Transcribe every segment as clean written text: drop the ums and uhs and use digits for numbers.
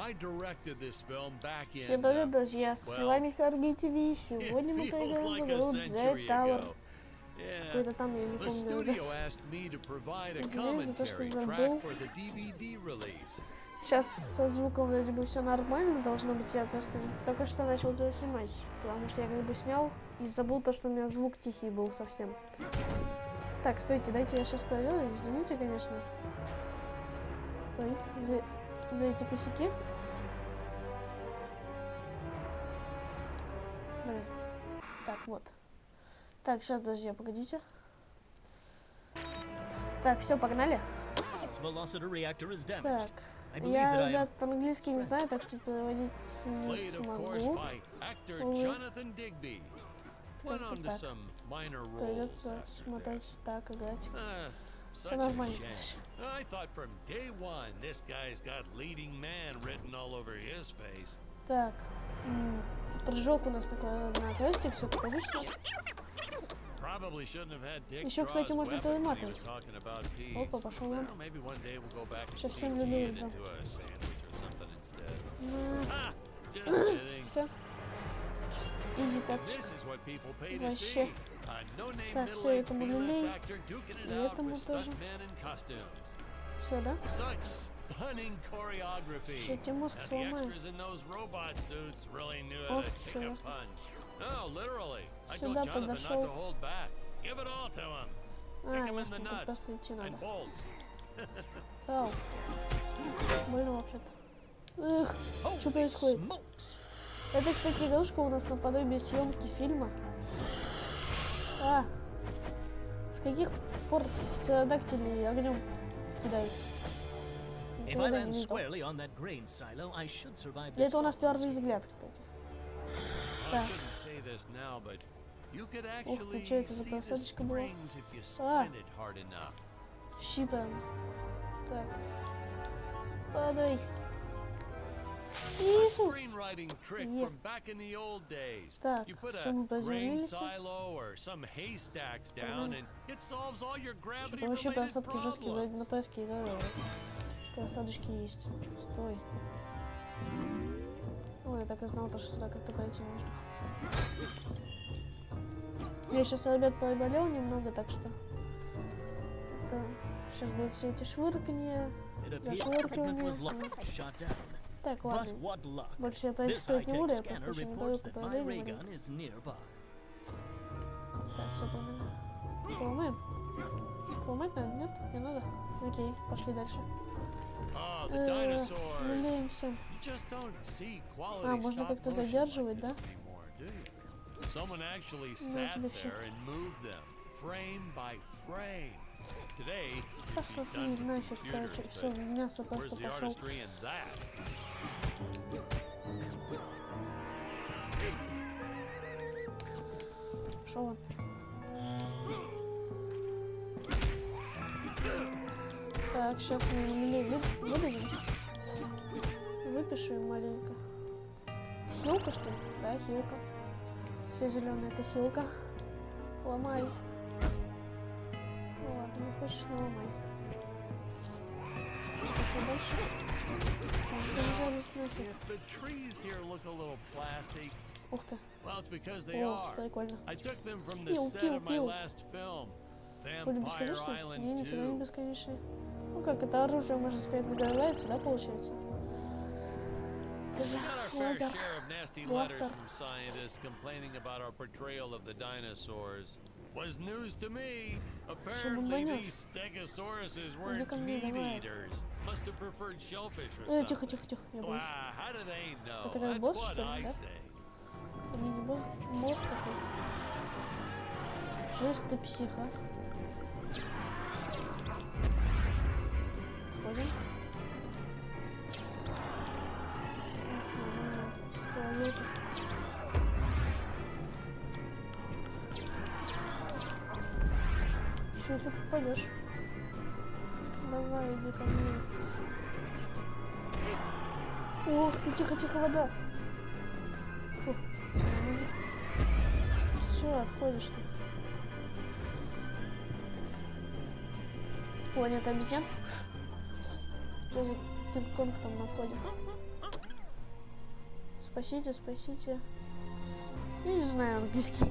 Всем привет, друзья! С вами Ферги ТВ. Сегодня мы поиграем в игру The Tower. Какой-то там, я не помню. Извините за то, что забыл. Сейчас со звуком вроде бы все нормально должно быть. Я просто только что начал это снимать. Потому что я как бы снял и забыл то, что у меня звук тихий был совсем. Так, стойте, дайте я сейчас проверю. Извините, конечно. Ой, за эти косяки. Блин. Так, вот. Так, сейчас, друзья, погодите. Так, все, погнали. Так, я, ребят, по-английски не знаю, так что переводить не смогу. Придется смотреть так, играть. Все нормально. Так, прыжок у нас такой на крестик, все как обычно. Еще, кстати, можно перематывать. Опа, пошел он. Сейчас 7 людей идем. Все. Изи катч. Вообще. Так, все, этому люлей. И этому тоже. Все, да? Все, тебе мозг сломаем. Ох, все. Сюда подошел. Ясно, тут просто идти надо. Ау. Больно вообще-то. Эх, что происходит? Это, кстати, игрушка у нас наподобие съемки фильма. С каких пор птеродактили огнем кидают? Никогда не видел. Это у нас первый взгляд, кстати. Так. Ух ты, что это за просадочка была? Щипаем. Так. Падай. Так, все, мы приземлились. Что-то вообще просадки жесткие, вроде на преске играю. Просадочки есть. Стой. Ой, я так и знал, что сюда как-то пойти можно. Я сейчас, ребят, проболел немного, так что... Да. Сейчас будут все эти швырканья, зашвыркивания. Так, ладно. Больше я поэксплорить не буду, я просто еще не даю управление. Так, все поняли. Поломаем? Поломать надо, нет? Не надо? Окей, пошли дальше. Надеемся. Можно как-то задерживать, да? Пошел ты нафиг, короче, все, мясо просто пошел. Шел он. Так, сейчас мы меня выдадим. Выпишу маленько. Хилка, что ли? Да, хилка. Все зеленые, это хилка. Ломай. Ну ладно, не хочешь, не ломай. Пошли дальше. Ух ты. О, прикольно. Пил. Будем бесконечный? Не, нифига не бесконечный. Ну как, это оружие, можно сказать, нагревается, да, получается? Was news to me. Apparently these stegosauruses weren't meat eaters. Must have preferred shellfish or something. Тихо, я боюсь. How do they know? Это как босс, что ли, да? Это мини-босс, босс такой. Жесть ты психа. Сходим. Стоит. Еще если попадешь. Давай, иди ко мне. Ох ты, тихо, вода. Фух. Все, отходишь ты. О, нет, обезьян. Что за Кинг-Конг там на входе? Спасите, спасите. Я не знаю английский.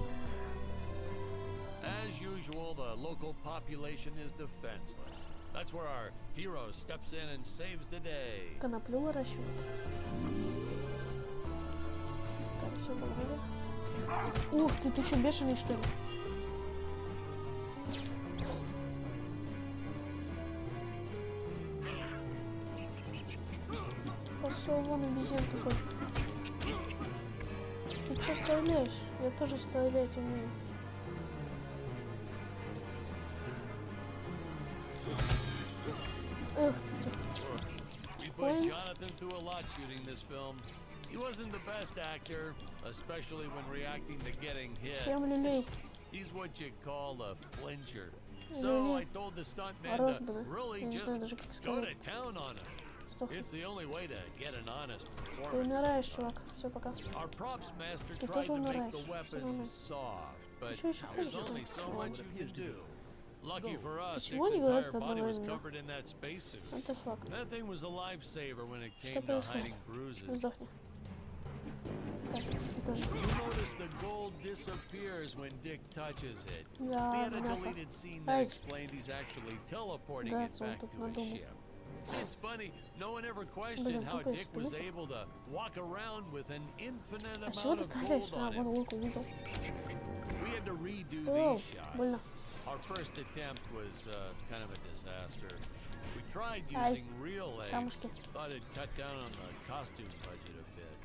As usual, the local population is defenseless. That's where our hero steps in and saves the day. Коноплю выращивают. Так, все, погнали. Ух ты что, бешеный что ли? Пошел вон обезьян такой. Ты что стреляешь? Я тоже стрелять умею. Эх ты. We put Jonathan through a lot shooting this film. He wasn't the best actor, especially when reacting to getting hit. 7 люлей. He's what you call a flincher. So I told the stuntman to really just go to town on him. It's the only way to get an honest Ты performance. умираешь, чувак. Все, пока. Our props master Ты tried тоже to make умираешь. the Всё нормально. weapons soft, but Ещё ещё there's хуже. only so much you can do. Lucky for us, Почему Dick's они говорят entire body was одновременно? covered in that spacesuit. What the fuck? That thing was a lifesaver when it Что came to происходит? hiding bruises. Сдохни. Так, ты тоже. You notice the gold disappears when Dick touches it. We Да, had a мясо. deleted scene that Ай. explained he's actually teleporting Да, it он back тут to his надумал. ship. It's funny, no one ever questioned Блин, how какой Dick was спинка. able to walk around with an infinite А чего amount ты of стреляешь? gold А, on вон him. лук увидел. We had to redo Оу, these shots. больно. Our first attempt was kind of a disaster. We tried Ай, using real eggs. камушки. Thought it'd cut down on the costume budget a bit.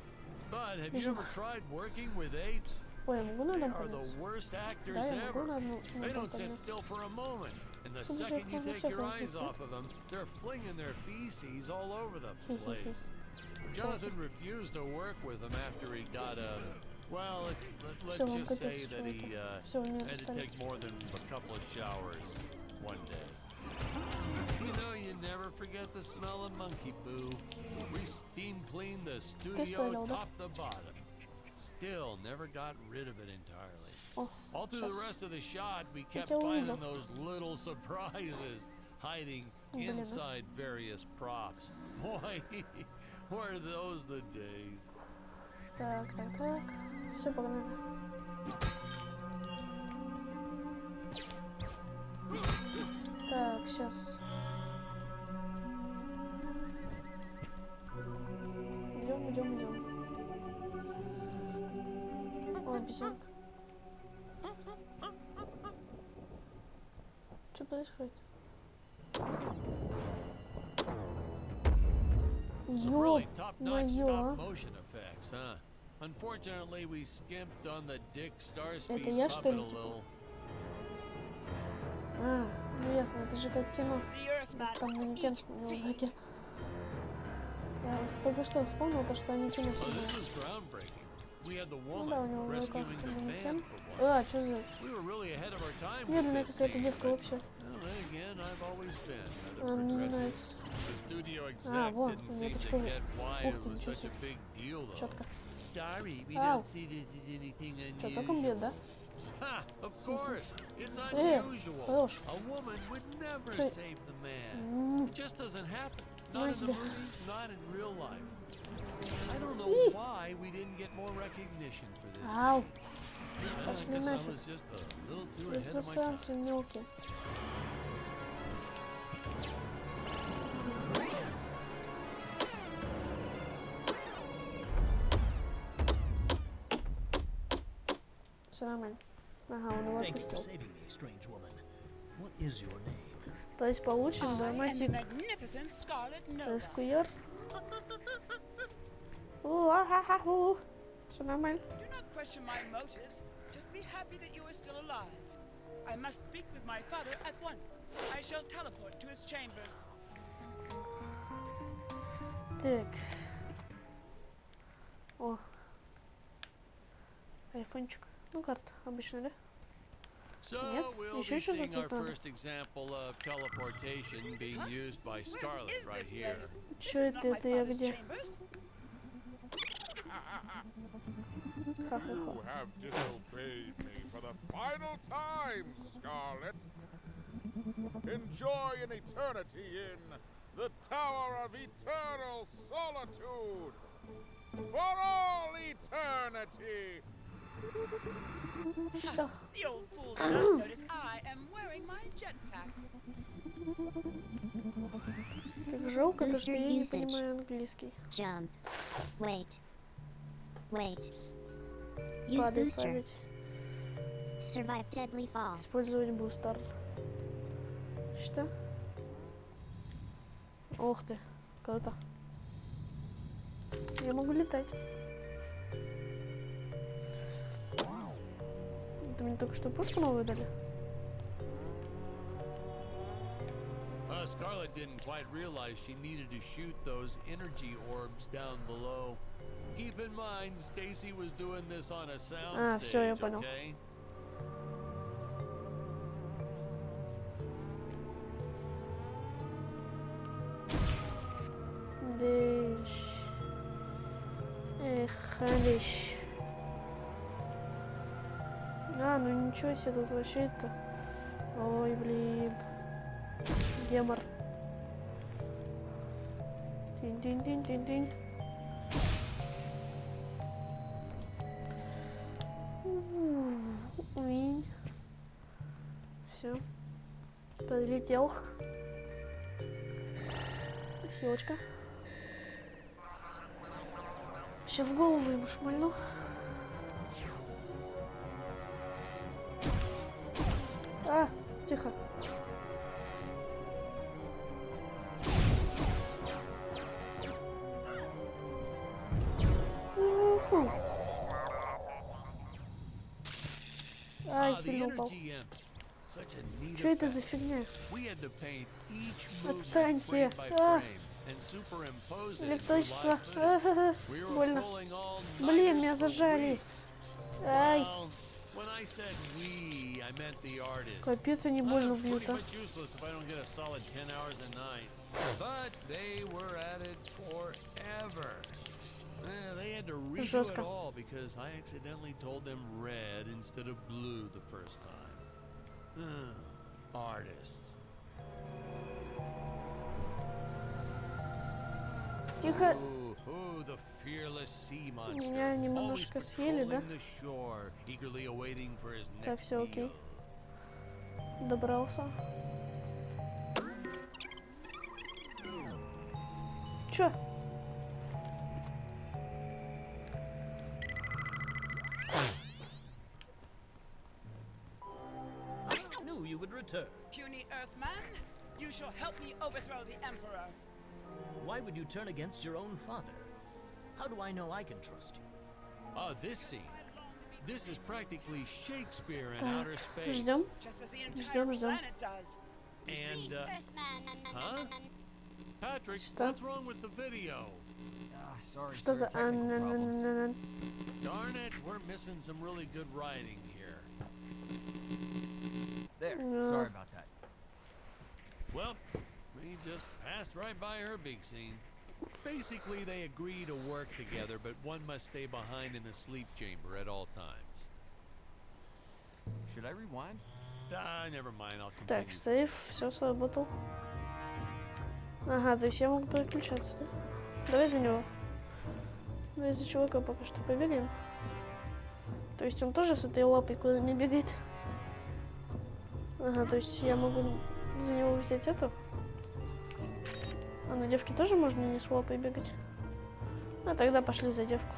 But have you Вижу. ever tried working with apes? Ой, я могу на They дом are the подняться? worst Да, actors я могу ever. на They дом don't sit подняться. still for a moment. And the Слушай, second you я take тоже your сейчас eyes возьму. off of them, they're flinging their feces all over the Хи-хи-хи. place. Jonathan refused to work with him after he got a... Well, let's Всё, он just say капец, that he чувака. Всё, у него had to достали. take more than a couple of showers one day. You know, you never forget the smell of monkey poo. We steam cleaned the studio стрелял, да? top to bottom. Still never got rid of it entirely. О, All through the сейчас. rest of the shot, we kept тебя finding увидел. those little surprises hiding Блин, а. inside various props. Boy, were those the days. Так. Все, погнали. Так, сейчас. Идем. О, обезьянка. Что происходит? Some really top-notch Ё-моё. stop motion effects, huh? Unfortunately, we skimped on the Dick Starspeed Это я, что puppet ли, a типа? little. А, ну ясно, это же как кино. The Earthman Там манекен eat у него в feed. руке. Я только что вспомнил то, что они кино Oh, this снимают. is groundbreaking. We had the Ну да, у woman него в руках rescuing the манекен. man for one. А, что за We were really ahead of our time with медленная this какая-то scene, девка but вообще. well, then again, I've always been Она rather мне не progressive. нравится. The studio А, exec вон, didn't у меня seem to почему... get why Ух it ты, was ничего such a себе. big deal, though. Четко. Sorry, we Ау. don't see this as anything Что, только он бьет, unusual. да? Ha! Of course, it's Эй, unusual. хорош. A woman would never Что- save the man. М, It just doesn't happen. Ну, Not in the тебя. movies, not in real life. I don't know Ih. why we didn't get more recognition for this. Ау, scene. I пошли guess I нафиг. was just a little too это ahead of my time. засранцы мелкие. Все нормально. Ага, он его Thank you for отпустил. saving me, strange woman. What is your name? То есть получен I am the драматик magnificent Scarlet Nova. Сквер. Все нормально. Do not question my motives. Just be happy that you are still alive. I must speak with my father at once. I shall teleport to his chambers. Так. О. Айфончик. Ну, карта обычная, да? So Нет, we'll ещё be что-то seeing our тут надо. first example of teleportation being used by Where Scarlet is right this here. place? This Чё is not это, my это я father's где? chambers. Ха-ха-ха. You have disobeyed me for the final time, Scarlet. Enjoy an eternity in the Tower of Eternal Solitude. For all eternity! Что? The old fool did not notice I am wearing my jetpack. Как жалко, то, что Booster я не usage. понимаю английский. Jump. Wait. Wait. Use Падать, booster. падать. Survive deadly fall. Использовать бустер. Что? Ух ты, круто. Я могу летать. Это мне только что пушку новую дали? Scarlet didn't quite realize she needed to shoot those energy orbs down below. Keep in mind, Stacy was doing this on a sound всё, я stage, понял. okay? Дыш. Эх, дыш. Ну ничего себе, тут вообще это... Ой, блин. Гемор. Тинь-тинь-тинь-тинь-тинь. Уинь. Все. Подлетел. Хилочка. Сейчас в голову ему шмальну. Тихо. Уху. The Сильно упал. energy imps. Such a neat Что это за effect. фигня? We had to paint each movement Отстаньте. frame by frame and superimpose it into Электричество. live footage. We were Больно. pulling all Блин, меня nighters for зажали. weeks. Ай, Well, when I said we, I meant the artists. капец, они больно I'm бьют, pretty а. much useless if I don't get a solid 10 hours a night. But they were at it forever. They had to redo it Жестко. all because I accidentally told them red instead of blue the first time. Artists. Тихо. Ooh, the fearless sea monster. Меня Always немножко съели, да? patrolling the shore, eagerly awaiting for his Так, next всё окей. meal. Добрался. Чё? I knew you would return. Puny Earthman, you shall help me overthrow the Emperor. Why would you turn against your own father? How do I know I can trust you? This scene. This is practically Shakespeare in Так, outer space. ждем. Just as the entire Ждем. planet does. And, huh? Patrick, Что? what's wrong with the video? Sorry, Что sir. за... Technical problems. Darn it, we're missing some really good writing here. There. No. Sorry about that. Well, we just passed right by her big scene. Basically, they agree to work together, but one must stay behind in the sleep chamber at all times. Should I rewind? Never mind, I'll Так, continue. сейф, все сработал. Ага, то есть я могу переключаться, да? Давай за него. Давай за чувака пока что побегаем. То есть он тоже с этой лапой куда не бегает. Ага, то есть я могу за него взять эту. А на девке тоже можно не с лапой бегать? А тогда пошли за девку.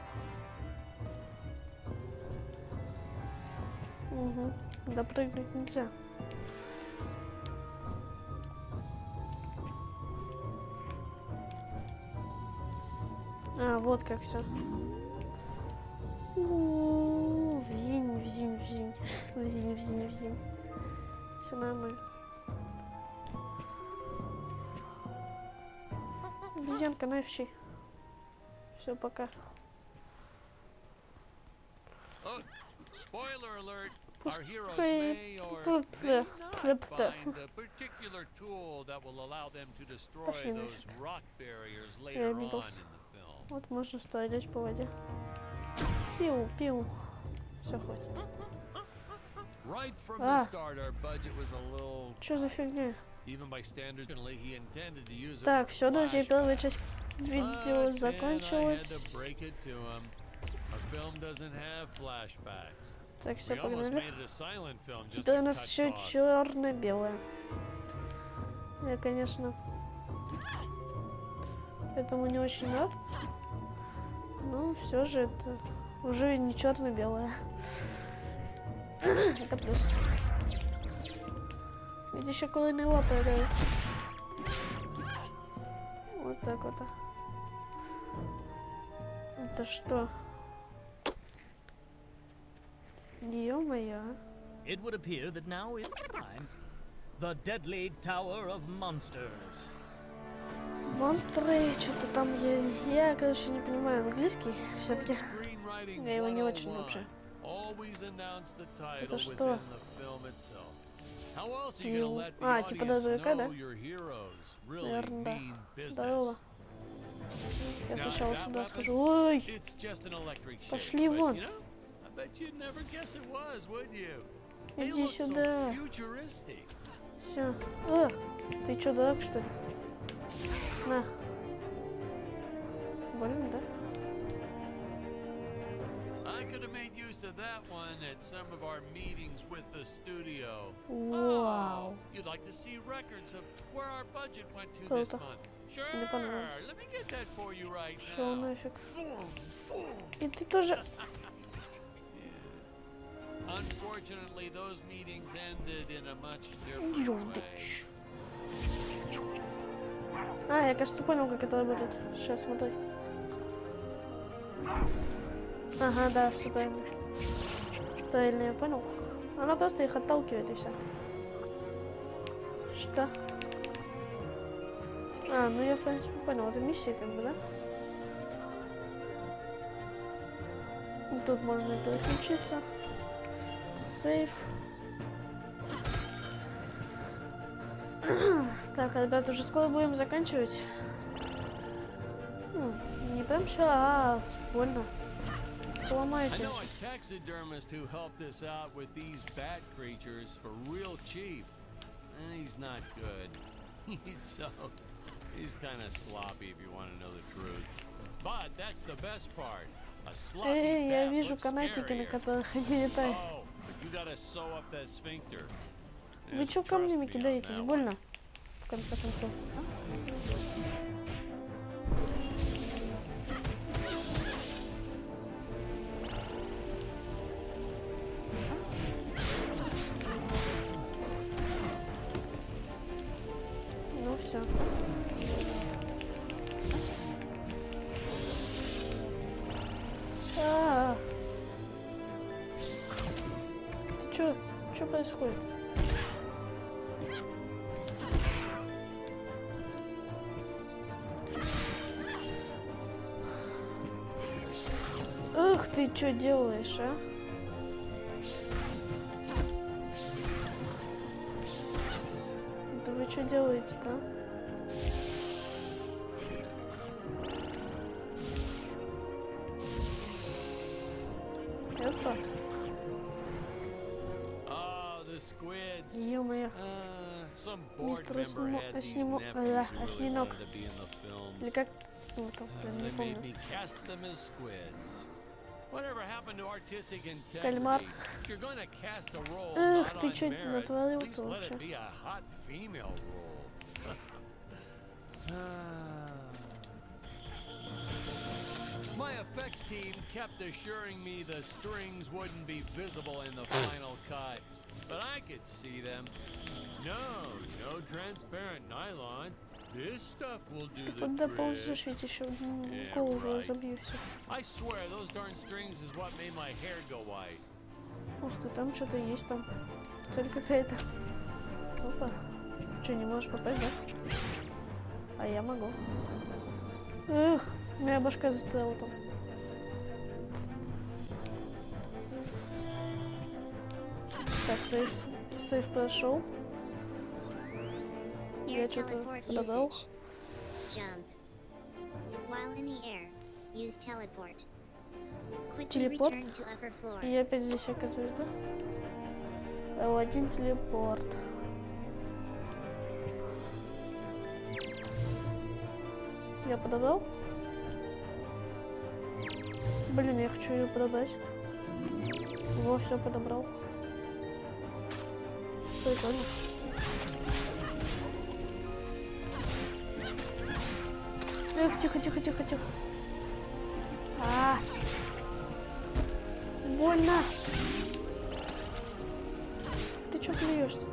Угу. Допрыгнуть нельзя. Вот как все. Взинь. Все нормально. Обезьянка, нафиг. Все, пока. Oh, spoiler alert. Our heroes Пускай- may or Пускай- may not Пускай- find a particular tool that will allow them to destroy Пошли those нафиг. rock barriers Я later on in обиделся. the film. Вот можно стрелять по воде. Пиу. Все, хватит. Right from Ah. the start, our budget was a little, Что за фигня? even by standards, he intended to use it Так, for все, друзья, первая flashbacks. часть Видео But then I закончилось. had to break it to 'em. Our film doesn't have flashbacks. Так, все, We almost погнали. made it a silent film just Теперь to у нас cut все costs. черно-белое. Я, конечно, этому не очень рад. Но все же это уже не черно-белое. Это плюс. Ведь еще куриные лапы это... Вот так вот. Это что? Ё-моё. It would appear that now is time. The Deadly Tower of Monsters. Монстры, что-то там я, короче, не понимаю английский Good все-таки. screenwriting Я его не очень 101. вообще. Always announce the title Это что? within the film itself. How else are you gonna let the А, типа audience ДЗК, да? know your heroes really Наверно, да. mean business? Здорово. Я Now, сначала that сюда weapon, скажу. Ой! It's just an electric shade, Пошли but, вон. you know, I bet you'd never guess it was, would you? They Иди look so сюда. futuristic. Все. Ты чё, дурак, что ли? На. Больно, да? I could have made use of that one at some of our meetings with the studio. Вау. Oh, you'd like to see records of where our budget went to this Круто. month? Sure. Мне понравилось. Let me get that for you right Шел now. нафиг. Boom. И ты тоже. Unfortunately, those meetings ended in a much different way. А, я, кажется, понял, как это работает. Сейчас, смотри. Ага, да, все правильно. Правильно я понял. Она просто их отталкивает и все. Что? А, ну я, в принципе, понял. Это миссия, как бы, да? И тут можно переключиться. Сейф. Так, ребят, уже скоро будем заканчивать. Не прям сейчас, больно. I Сломайте. know a taxidermist who helped us out with these bat creatures for real cheap. And he's not good. He's kind of sloppy if you want to know the truth. But that's the best part. A sloppy Эй, я bat вижу looks канатики, на scarier. которых они летают. Oh, but you gotta sew up that sphincter. Вы Just чё trust камнями me on кидаетесь? that one. Больно? В конце концов. А? Ну все. Ты чё? Что происходит? Эх, ты что делаешь, а? Да вы что делаете-то? Опа. Oh, the squids. Ё-моё. Some board Мистер member had these Осьминог. nephews who really Осьминог. wanted to be in the film. Или как? Вот он, блин, не They помню. made me cast them as squids. Whatever happened to artistic integrity? Кальмар. If you're going to cast a role Эх, not ты on чё merit, натворил-то at least let вообще? it be a hot female role. My effects team kept assuring me the strings wouldn't be visible in the final cut, but I could see them. No transparent nylon. This stuff will do the Куда trick. ползешь, я тебе еще Yeah, голову right. разобью все. I swear, those darn strings is what made my hair go white. Ух ты, там что-то есть там. Цель какая-то. Опа. Че, не можешь попасть, да? А я могу. Эх, у меня башка застряла там. Так, сейф прошел. Air Я что-то teleport подобрал. usage. Jump. While in the air, use teleport. Quickly Телепорт? return to upper floor. И я опять здесь оказываюсь, да? L1 телепорт. Я подобрал? Блин, я хочу ее подобрать. Во, все подобрал. Прикольно. Эх, тихо, тихо, тихо, тихо. Больно. Ты чё плюешься?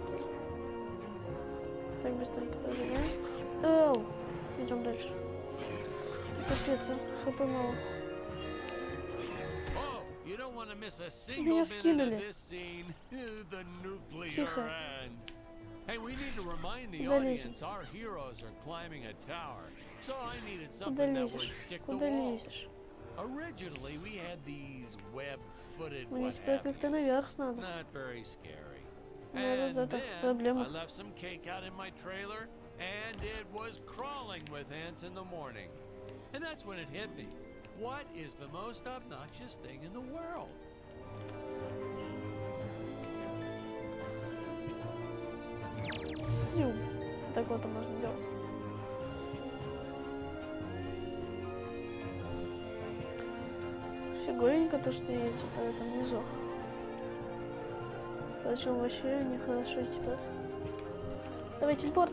Так, быстренько проверяем. Оу. Идем дальше. Капец, хп мало. Oh, you don't want to miss a Меня single minute скинули. of this scene. The nuclear Тихо. ends. Hey, we need to remind the Куда лезем? audience our heroes are climbing a tower. So I needed Куда something that would лезешь? stick the Куда wall. лезешь? Originally, we had these web-footed Мне what теперь have как-то yous. наверх надо. Not very scary. Ну, And это then проблема. I left some cake out in my trailer, and it was crawling with ants in the morning. And that's when it hit me. What is the most obnoxious thing in the world? Ю. Так вот можно делать. Фиговенько то, что я типа это внизу. Причем вообще нехорошо теперь. Давай телепорт.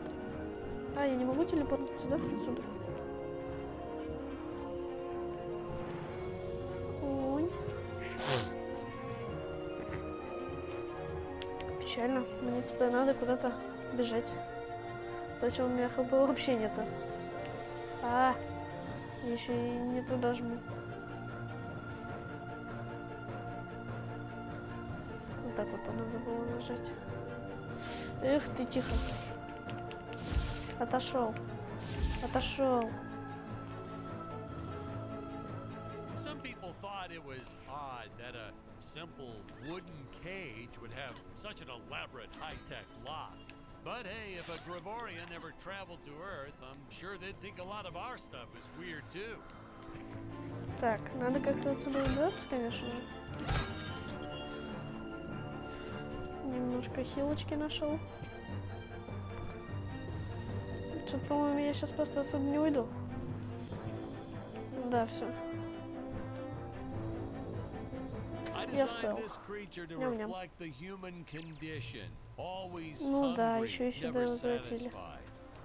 А, я не могу телепортиться, да, отсюда? Ой. Печально. Мне теперь надо куда-то бежать. Причем у меня хп вообще нету. Еще и не туда жму. Вот так вот надо было нажать. Эх ты, тихо. Отошел. Отошел. Some people thought it was odd that a simple wooden cage would have such an elaborate high-tech lock. But hey, if a Gregorian ever traveled to Earth, I'm sure they'd think a lot of our stuff is weird too. Так, надо как-то отсюда убраться, конечно. Немножко хилочки нашел. Что-то, по-моему, я сейчас просто отсюда не уйду. Да, все. I Я designed встал. this creature to Ням-ням. reflect the human condition. Always Ну да, hungry, еще и сюда never возвратили. satisfied.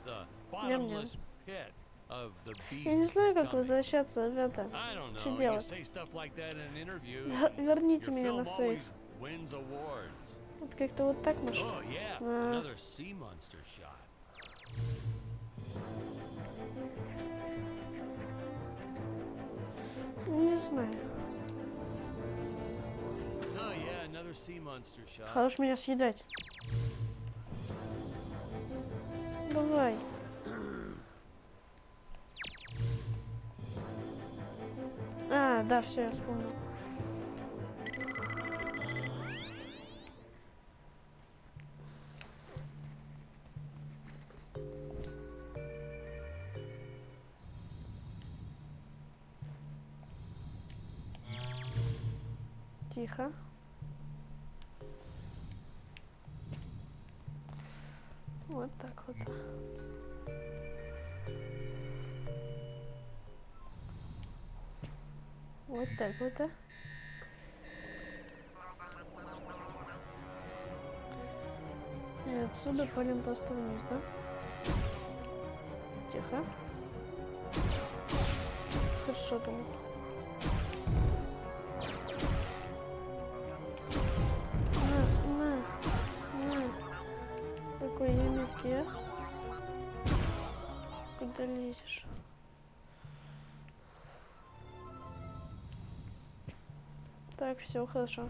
The Ням-ням. bottomless pit of the Я не beast's знаю, как stomach. возвращаться, ребята. I don't Что know. You делать? say stuff like that in interviews. and Верните your меня на film сейф. always wins awards. Вот как-то вот так может. Oh yeah, А. another sea monster shot. Не знаю. Oh yeah, another sea monster shot. Хорош меня съедать. Давай. Да, все, я вспомнил. Тихо. Вот так вот. Вот так вот. И отсюда палим просто вниз, да? Тихо. Хорошо там. На. Какой я мягкий, а? Куда лезешь? Так, все хорошо.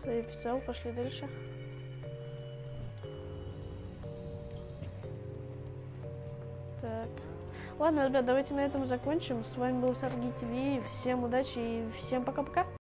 Сейф взял, пошли дальше. Так. Ладно, ребят, давайте на этом закончим. С вами был Сарги ТВ. Всем удачи и всем пока-пока.